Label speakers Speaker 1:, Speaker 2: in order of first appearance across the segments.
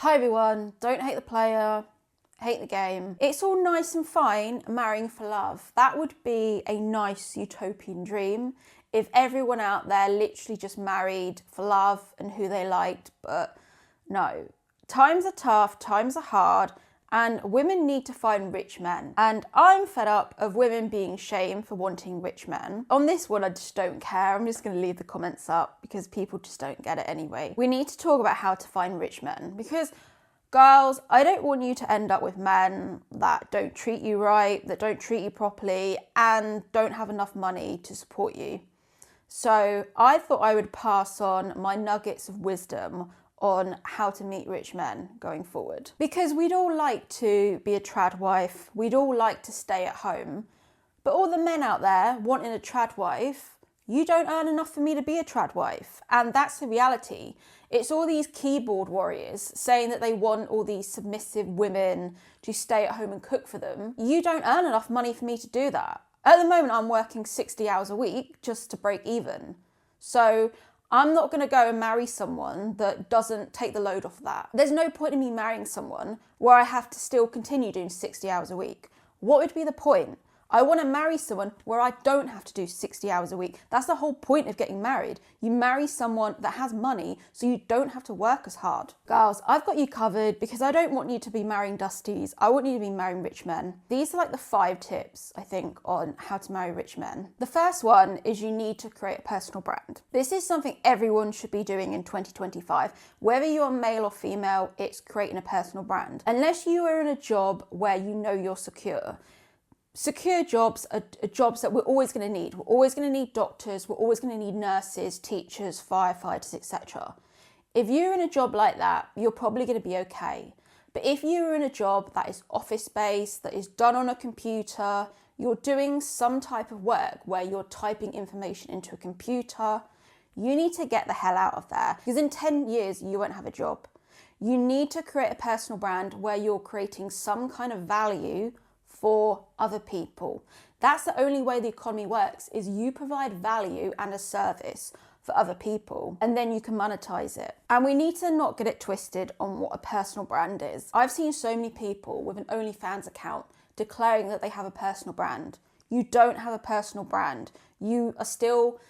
Speaker 1: Hi everyone, don't hate the player, hate the game. It's all nice and fine marrying for love. That would be a nice utopian dream if everyone out there literally just married for love and who they liked, but no. Times are tough, times are hard, and women need to find rich men. And I'm fed up of women being shamed for wanting rich men. On this one, I just don't care. I'm just going to leave the comments up because people just don't get it anyway. We need to talk about how to find rich men because, girls, I don't want you to end up with men that don't treat you right, that don't treat you properly, and don't have enough money to support you. So I thought I would pass on my nuggets of wisdom on how to meet rich men going forward. Because we'd all like to be a trad wife, we'd all like to stay at home, but all the men out there wanting a trad wife, you don't earn enough for me to be a trad wife. And that's the reality. It's all these keyboard warriors saying that they want all these submissive women to stay at home and cook for them. You don't earn enough money for me to do that. At the moment, I'm working 60 hours a week just to break even. So I'm not going to go and marry someone that doesn't take the load off of that. There's no point in me marrying someone where I have to still continue doing 60 hours a week. What would be the point? I want to marry someone where I don't have to do 60 hours a week. That's the whole point of getting married. You marry someone that has money so you don't have to work as hard. Girls, I've got you covered because I don't want you to be marrying dusties. I want you to be marrying rich men. These are like the 5 tips, I think, on how to marry rich men. The first one is you need to create a personal brand. This is something everyone should be doing in 2025. Whether you're male or female, it's creating a personal brand. Unless you are in a job where you know you're secure. Secure jobs are jobs that we're always going to need. We're always going to need doctors, we're always going to need nurses, teachers, firefighters, etc. If you're in a job like that, you're probably going to be okay. But if you're in a job that is office-based, that is done on a computer, you're doing some type of work where you're typing information into a computer, you need to get the hell out of there because in 10 years you won't have a job. You need to create a personal brand where you're creating some kind of value for other people. That's the only way the economy works, is you provide value and a service for other people and then you can monetize it. And we need to not get it twisted on what a personal brand is. I've seen so many people with an OnlyFans account declaring that they have a personal brand. You don't have a personal brand. You are still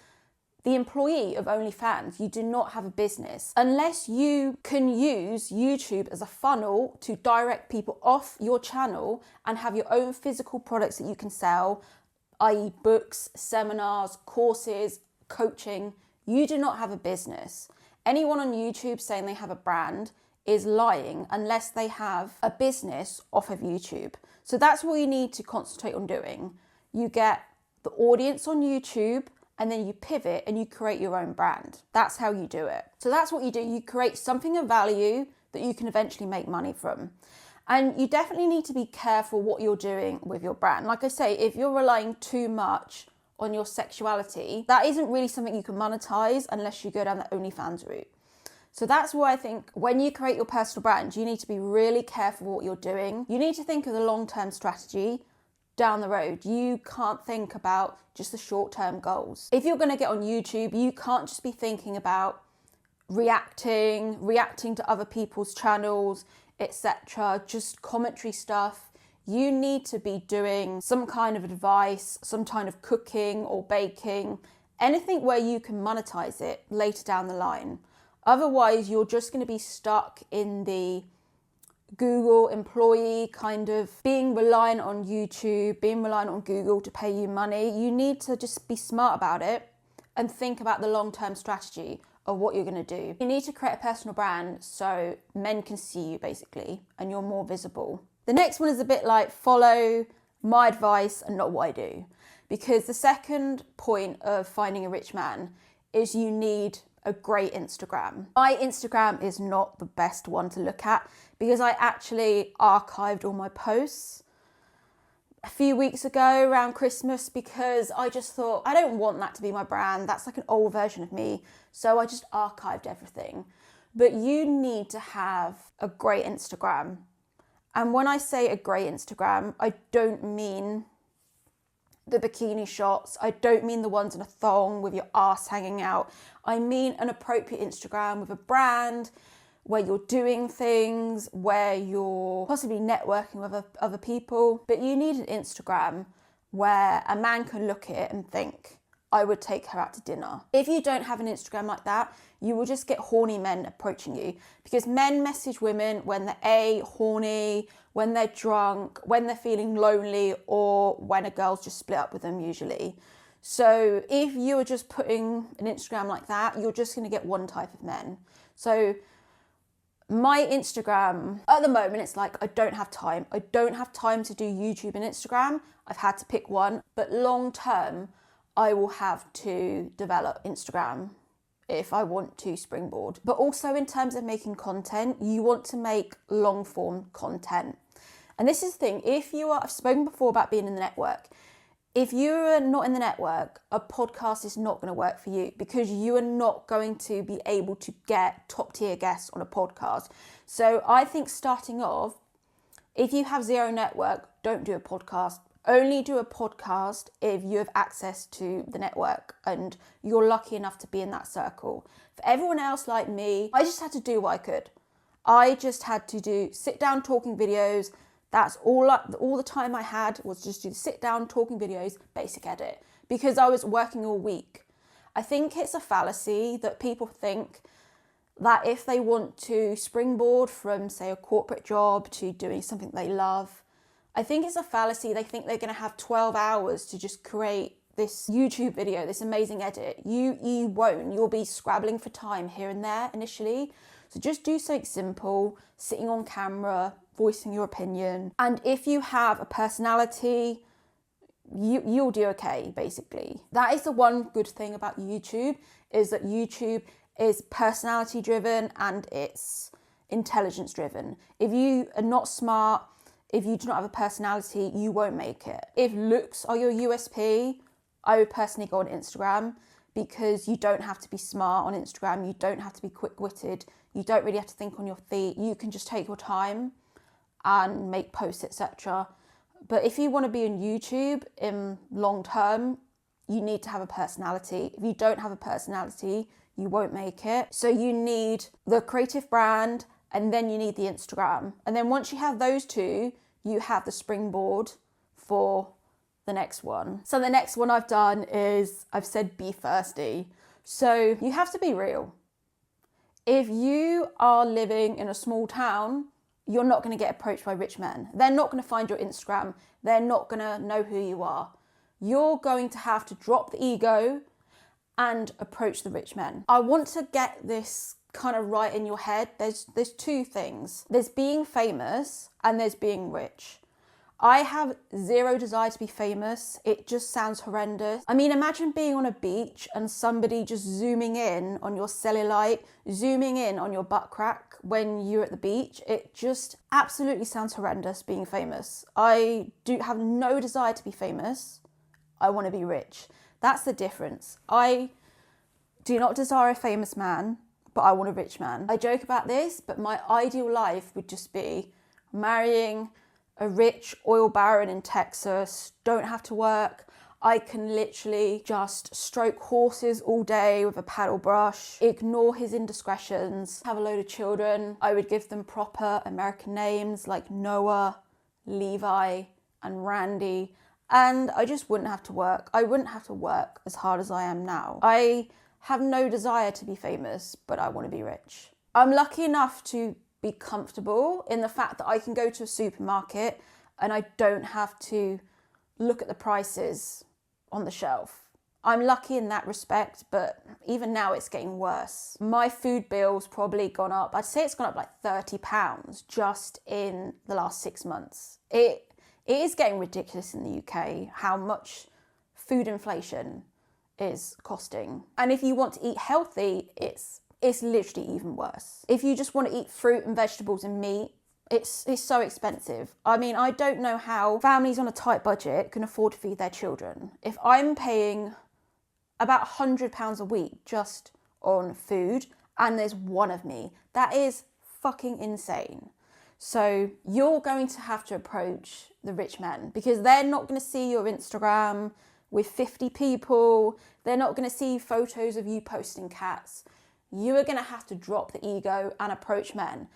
Speaker 1: the employee of OnlyFans. You do not have a business. Unless you can use YouTube as a funnel to direct people off your channel and have your own physical products that you can sell, i.e. books, seminars, courses, coaching, you do not have a business. Anyone on YouTube saying they have a brand is lying unless they have a business off of YouTube. So that's what you need to concentrate on doing. You get the audience on YouTube, and then you pivot and you create your own brand. That's how you do it. So that's what you do. You create something of value that you can eventually make money from. And you definitely need to be careful what you're doing with your brand. Like I say, if you're relying too much on your sexuality, that isn't really something you can monetize unless you go down the OnlyFans route. So that's why I think when you create your personal brand, you need to be really careful what you're doing. You need to think of the long-term strategy down the road. You can't think about just the short-term goals. If you're going to get on YouTube, you can't just be thinking about reacting to other people's channels, etc., just commentary stuff. You need to be doing some kind of advice, some kind of cooking or baking, anything where you can monetize it later down the line. Otherwise, you're just going to be stuck in the Google employee kind of being reliant on YouTube, being reliant on Google to pay you money. You need to just be smart about it and think about the long-term strategy of what you're going to do. You need to create a personal brand so men can see you basically and you're more visible. The next one is a bit like follow my advice and not what I do. Because the second point of finding a rich man is you need a great Instagram. My Instagram is not the best one to look at because I actually archived all my posts a few weeks ago around Christmas because I just thought, I don't want that to be my brand. That's like an old version of me. So I just archived everything. But you need to have a great Instagram. And when I say a great Instagram, I don't mean the bikini shots. I don't mean the ones in a thong with your ass hanging out. I mean an appropriate Instagram with a brand, where you're doing things, where you're possibly networking with other people. But you need an Instagram where a man can look at it and think, I would take her out to dinner. If you don't have an Instagram like that, you will just get horny men approaching you, because men message women when they're horny, when they're drunk, when they're feeling lonely, or when a girl's just split up with them usually. So if you are just putting an Instagram like that, you're just going to get one type of men. So my Instagram, at the moment, it's like, I don't have time. I don't have time to do YouTube and Instagram. I've had to pick one, but long term, I will have to develop Instagram if I want to springboard. But also in terms of making content, you want to make long form content. And this is the thing, I've spoken before about being in the network. If you're not in the network, a podcast is not going to work for you, because you are not going to be able to get top tier guests on a podcast. So I think starting off, if you have zero network, don't do a podcast. Only do a podcast if you have access to the network and you're lucky enough to be in that circle. For everyone else like me, I just had to do what I could. I just had to do sit down talking videos. That's all the time I had was just do sit down talking videos, basic edit, because I was working all week. I think it's a fallacy that people think that if they want to springboard from, say, a corporate job to doing something they love, I think it's a fallacy. They think they're going to have 12 hours to just create this YouTube video, this amazing edit. You won't. You'll be scrabbling for time here and there initially. So just do something simple, sitting on camera, voicing your opinion. And if you have a personality, you'll do okay, basically. That is the one good thing about YouTube, is that YouTube is personality driven and it's intelligence driven. If you are not smart, if you do not have a personality, you won't make it. If looks are your USP, I would personally go on Instagram, because you don't have to be smart on Instagram. You don't have to be quick-witted. You don't really have to think on your feet. You can just take your time and make posts, etc. But if you want to be on YouTube in long term, you need to have a personality. If you don't have a personality, you won't make it. So you need the creative brand, and then you need the Instagram. And then once you have those two, you have the springboard for the next one. So the next one I've done is, I've said be thirsty. So you have to be real. If you are living in a small town, you're not going to get approached by rich men. They're not going to find your Instagram. They're not going to know who you are. You're going to have to drop the ego and approach the rich men. I want to get this kind of right in your head. There's two things. There's being famous and there's being rich. I have zero desire to be famous. It just sounds horrendous. I mean, imagine being on a beach and somebody just zooming in on your cellulite, zooming in on your butt crack when you're at the beach. It just absolutely sounds horrendous being famous. I do have no desire to be famous. I want to be rich. That's the difference. I do not desire a famous man, but I want a rich man. I joke about this, but my ideal life would just be marrying a rich oil baron in Texas, don't have to work. I can literally just stroke horses all day with a paddle brush, ignore his indiscretions, have a load of children. I would give them proper American names like Noah, Levi, and Randy. And I just wouldn't have to work. I wouldn't have to work as hard as I am now. I have no desire to be famous, but I want to be rich. I'm lucky enough to be comfortable in the fact that I can go to a supermarket and I don't have to look at the prices on the shelf. I'm lucky in that respect, but even now it's getting worse. My food bill's probably gone up. I'd say it's gone up like £30 just in the last 6 months. It is getting ridiculous in the UK how much food inflation is costing. And if you want to eat healthy, it's literally even worse. If you just want to eat fruit and vegetables and meat, it's so expensive. I mean, I don't know how families on a tight budget can afford to feed their children. If I'm paying about £100 a week just on food and there's one of me, that is fucking insane. So you're going to have to approach the rich men because they're not going to see your Instagram with 50 people. They're not going to see photos of you posting cats. you are going to have to drop the ego and approach men.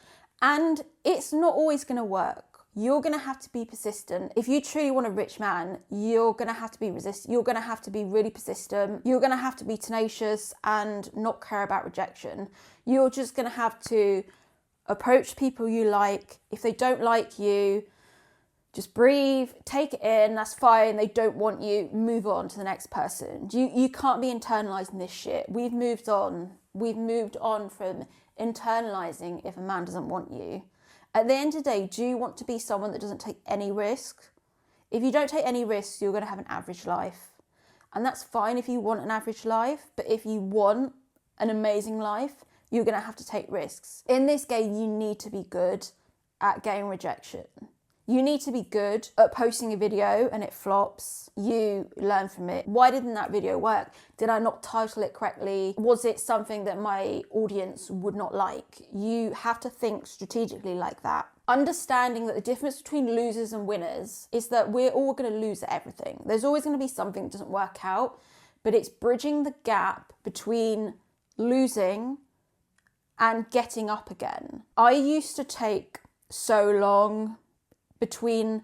Speaker 1: And it's not always going to work. You're going to have to be persistent. If you truly want a rich man, you're going to have to be You're going to have to be really persistent. You're going to have to be tenacious and not care about rejection. You're just going to have to approach people you like. If they don't like you, just breathe, take it in, that's fine. They don't want you, move on to the next person. You can't be internalising this shit. We've moved on. We've moved on from internalising if a man doesn't want you. At the end of the day, do you want to be someone that doesn't take any risk? If you don't take any risks, you're going to have an average life. And that's fine if you want an average life, but if you want an amazing life, you're going to have to take risks. In this game, you need to be good at getting rejection. You need to be good at posting a video and it flops. You learn from it. Why didn't that video work? Did I not title it correctly? Was it something that my audience would not like? You have to think strategically like that. Understanding that the difference between losers and winners is that we're all going to lose at everything. There's always going to be something that doesn't work out, but it's bridging the gap between losing and getting up again. I used to take so long between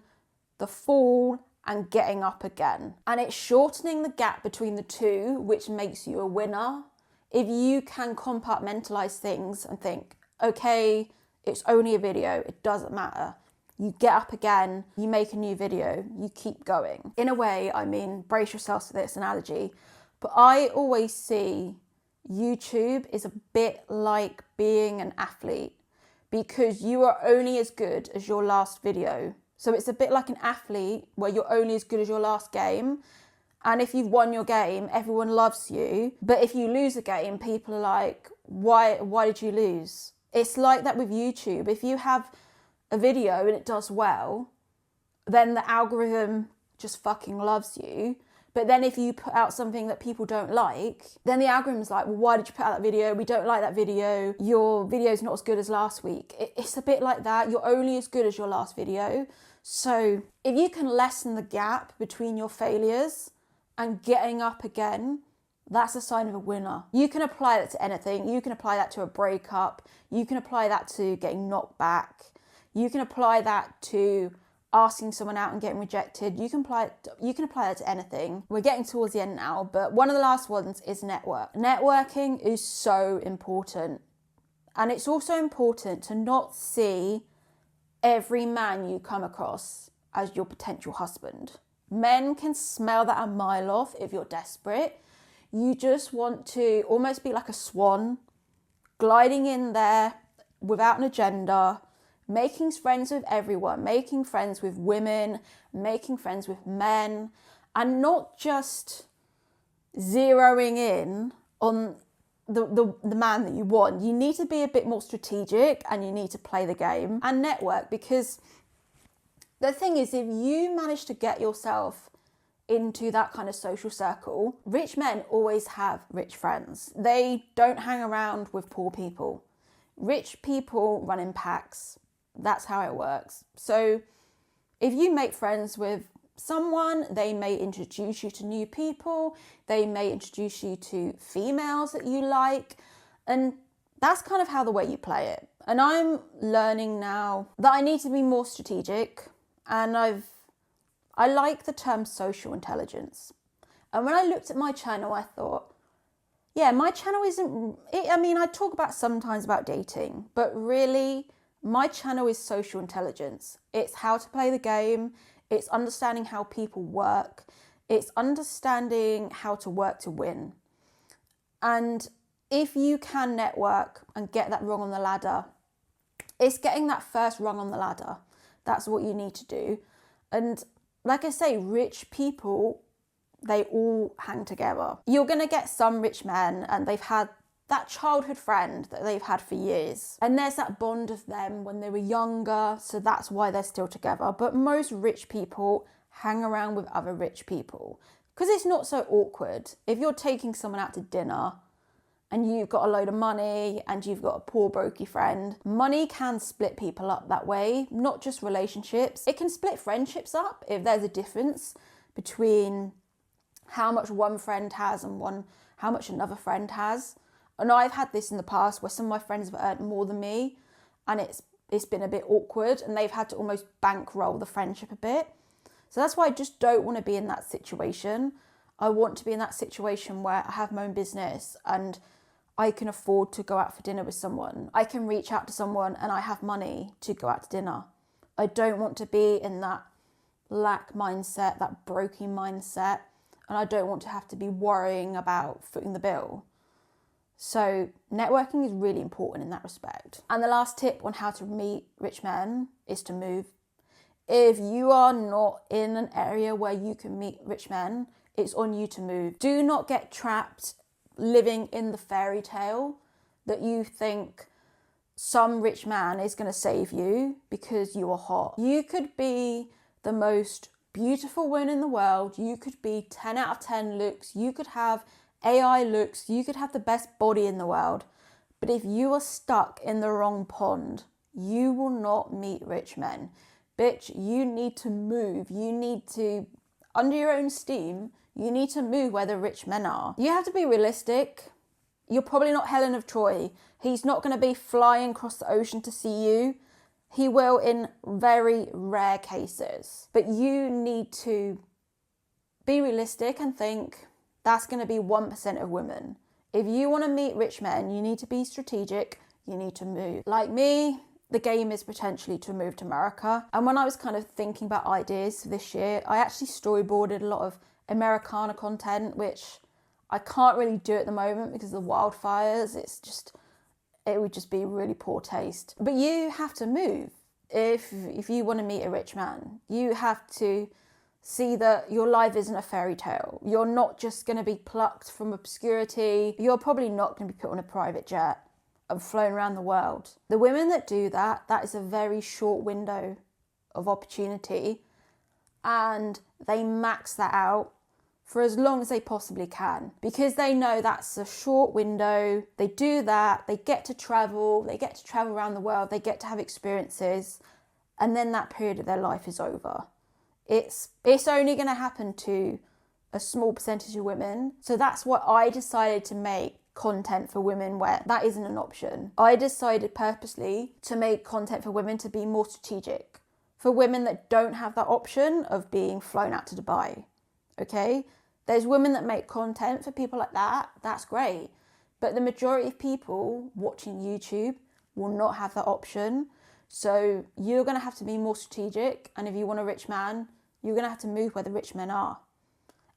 Speaker 1: the fall and getting up again. And it's shortening the gap between the two, which makes you a winner. If you can compartmentalize things and think, okay, it's only a video, it doesn't matter. You get up again, you make a new video, you keep going. In a way, I mean, brace yourselves for this analogy, but I always see YouTube is a bit like being an athlete, because you are only as good as your last video. So it's a bit like an athlete where you're only as good as your last game. And if you've won your game, everyone loves you. But if you lose a game, people are like, why did you lose? It's like that with YouTube. If you have a video and it does well, then the algorithm just fucking loves you. But then if you put out something that people don't like, then the algorithm's like, well, why did you put out that video? We don't like that video. Your video's not as good as last week. It's a bit like that. You're only as good as your last video. So if you can lessen the gap between your failures and getting up again, that's a sign of a winner. You can apply that to anything. You can apply that to a breakup. You can apply that to getting knocked back. You can apply that to asking someone out and getting rejected. You can apply that to anything. We're getting towards the end now, but one of the last ones is network. Networking is so important. And it's also important to not see every man you come across as your potential husband. Men can smell that a mile off if you're desperate. You just want to almost be like a swan, gliding in there without an agenda, making friends with everyone, making friends with women, making friends with men, and not just zeroing in on the man that you want. You need to be a bit more strategic and you need to play the game and network, because the thing is, if you manage to get yourself into that kind of social circle, rich men always have rich friends. They don't hang around with poor people. Rich people run in packs. That's how it works. So if you make friends with someone, they may introduce you to new people, they may introduce you to females that you like, and that's kind of how the way you play it. And I'm learning now that I need to be more strategic, and I like the term social intelligence. And when I looked at my channel, I thought, yeah, my channel I talk about sometimes about dating, but really my channel is social intelligence. It's how to play the game. It's understanding how people work. It's understanding how to work to win. And if you can network and get that rung on the ladder, it's getting that first rung on the ladder. That's what you need to do. And like I say, rich people, they all hang together. You're going to get some rich men and they've had that childhood friend that they've had for years. And there's that bond of them when they were younger, so that's why they're still together. But most rich people hang around with other rich people because it's not so awkward. If you're taking someone out to dinner and you've got a load of money and you've got a poor brokey friend, money can split people up that way, not just relationships. It can split friendships up if there's a difference between how much one friend has and how much another friend has. And I've had this in the past where some of my friends have earned more than me, and it's been a bit awkward, and they've had to almost bankroll the friendship a bit. So that's why I just don't want to be in that situation. I want to be in that situation where I have my own business and I can afford to go out for dinner with someone. I can reach out to someone and I have money to go out to dinner. I don't want to be in that lack mindset, that broken mindset, and I don't want to have to be worrying about footing the bill. So networking is really important in that respect. And the last tip on how to meet rich men is to move. If you are not in an area where you can meet rich men, it's on you to move. Do not get trapped living in the fairy tale that you think some rich man is going to save you because you are hot. You could be the most beautiful woman in the world. You could be 10 out of 10 looks. You could have AI looks. You could have the best body in the world. But if you are stuck in the wrong pond, you will not meet rich men. Bitch, you need to move. You need to, under your own steam, you need to move where the rich men are. You have to be realistic. You're probably not Helen of Troy. He's not going to be flying across the ocean to see you. He will in very rare cases. But you need to be realistic and think that's going to be 1% of women. If you want to meet rich men, you need to be strategic. You need to move. Like me, the game is potentially to move to America. And when I was kind of thinking about ideas for this year, I actually storyboarded a lot of Americana content, which I can't really do at the moment because of the wildfires. It would just be really poor taste. But you have to move if you want to meet a rich man. You have to see that your life isn't a fairy tale. You're not just going to be plucked from obscurity. You're probably not going to be put on a private jet and flown around the world. The women that do that is a very short window of opportunity, and they max that out for as long as they possibly can because they know that's a short window. They do that, they get to travel around the world, they get to have experiences, and then that period of their life is over. It's only going to happen to a small percentage of women. So that's why I decided to make content for women where that isn't an option. I decided purposely to make content for women to be more strategic, for women that don't have that option of being flown out to Dubai. Okay? There's women that make content for people like that. That's great. But the majority of people watching YouTube will not have that option. So you're going to have to be more strategic. And if you want a rich man, you're going to have to move where the rich men are.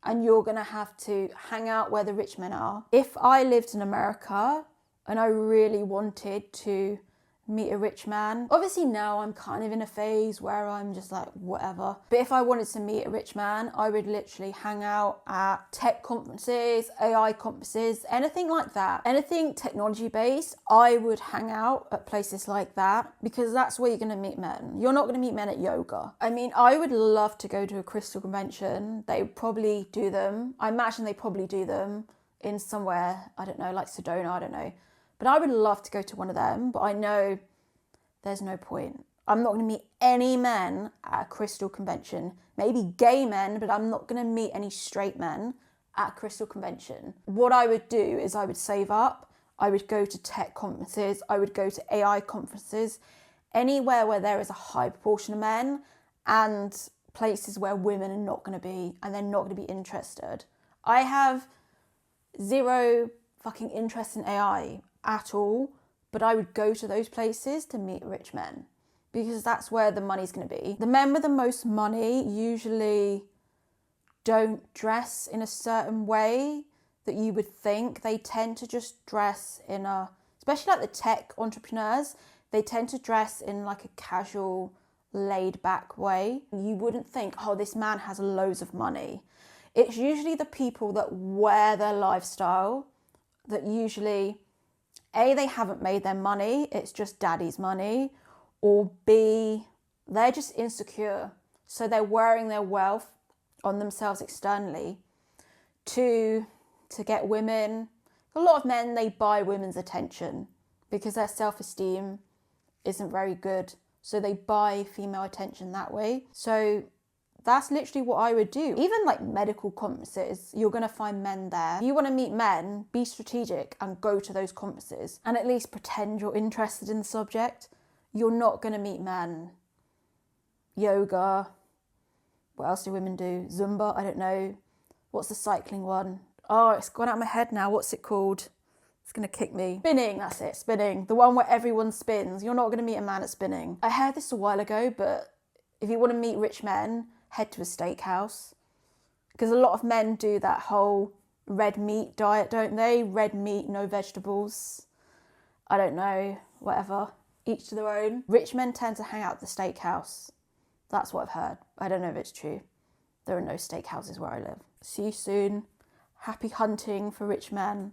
Speaker 1: And you're going to have to hang out where the rich men are. If I lived in America and I really wanted to meet a rich man, obviously now I'm kind of in a phase where I'm just like, whatever. But if I wanted to meet a rich man, I would literally hang out at tech conferences, AI conferences, anything like that. Anything technology based, I would hang out at places like that because that's where you're going to meet men. You're not going to meet men at yoga. I mean, I would love to go to a crystal convention. They probably do them. I imagine they probably do them in somewhere, I don't know, like Sedona, I don't know. But I would love to go to one of them, but I know there's no point. I'm not going to meet any men at a crystal convention. Maybe gay men, but I'm not going to meet any straight men at a crystal convention. What I would do is I would save up. I would go to tech conferences. I would go to AI conferences. Anywhere where there is a high proportion of men and places where women are not going to be and they're not going to be interested. I have zero fucking interest in AI at all, but I would go to those places to meet rich men because that's where the money's going to be. The men with the most money usually don't dress in a certain way that you would think. They tend to just dress in a, especially like the tech entrepreneurs, they tend to dress in like a casual, laid back way. You wouldn't think, oh, this man has loads of money. It's usually the people that wear their lifestyle that usually, A, they haven't made their money, it's just daddy's money, or B, they're just insecure. So they're wearing their wealth on themselves externally to get women. A lot of men, they buy women's attention because their self-esteem isn't very good. So they buy female attention that way. So That's literally what I would do. Even like medical conferences, you're going to find men there. If you want to meet men, be strategic and go to those conferences and at least pretend you're interested in the subject. You're not going to meet men. Yoga. What else do women do? Zumba, I don't know. What's the cycling one? Oh, it's gone out of my head now. What's it called? It's going to kick me. Spinning, that's it, spinning. The one where everyone spins. You're not going to meet a man at spinning. I heard this a while ago, but if you want to meet rich men, head to a steakhouse. Because a lot of men do that whole red meat diet, don't they? Red meat, no vegetables. I don't know, whatever. Each to their own. Rich men tend to hang out at the steakhouse. That's what I've heard. I don't know if it's true. There are no steakhouses where I live. See you soon. Happy hunting for rich men.